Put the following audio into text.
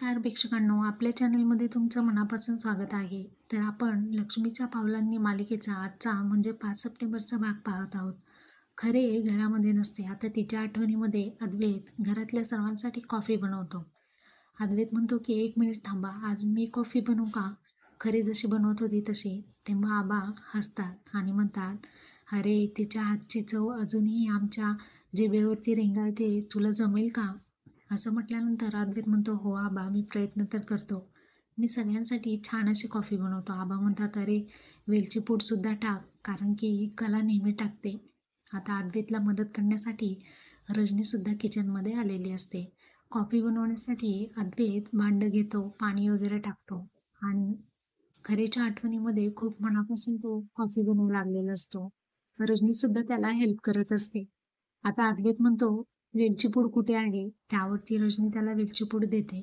नमस्कार प्रेक्षकांनो, आपल्या चॅनलमध्ये तुमचं मनापासून स्वागत आहे. तर आपण लक्ष्मीच्या पावलांनी मालिकेचा आजचा म्हणजे 5 सप्टेंबरचा भाग पाहत आहोत. खरे घरामध्ये नसते. आता तिच्या आठवणीमध्ये अद्वैत घरातल्या सर्वांसाठी कॉफी बनवतो. अद्वैत म्हणतो की 1 मिनिट थांबा, आज मी कॉफी बनवू का? खरी जशी बनवत होती तशी. तेव्हा आबा हसतात आणि म्हणतात, अरे तिच्या हातची चव अजूनही आमच्या जिभेवरती रेंगाळते, तुला जमेल का? असं म्हटल्यानंतर अद्वैत म्हणतो, हो आबा, मी प्रयत्न तर करतो. मी सगळ्यांसाठी छान अशी कॉफी बनवतो. आबा म्हणतात, अरे वेलची पूडसुद्धा टाक, कारण की ही कला नेहमी टाकते. आता अद्वैतला मदत करण्यासाठी रजनीसुद्धा किचनमध्ये आलेली असते. कॉफी बनवण्यासाठी अद्वैत भांडं घेतो, पाणी वगैरे टाकतो आणि खरेच्या आठवणीमध्ये खूप मनापासून तो कॉफी बनवू लागलेला असतो. रजनीसुद्धा त्याला हेल्प करत असते. आता अद्वैत म्हणतो, वेलची पूड कुठे आहे? त्यावरती रजनी त्याला वेलची पूड देते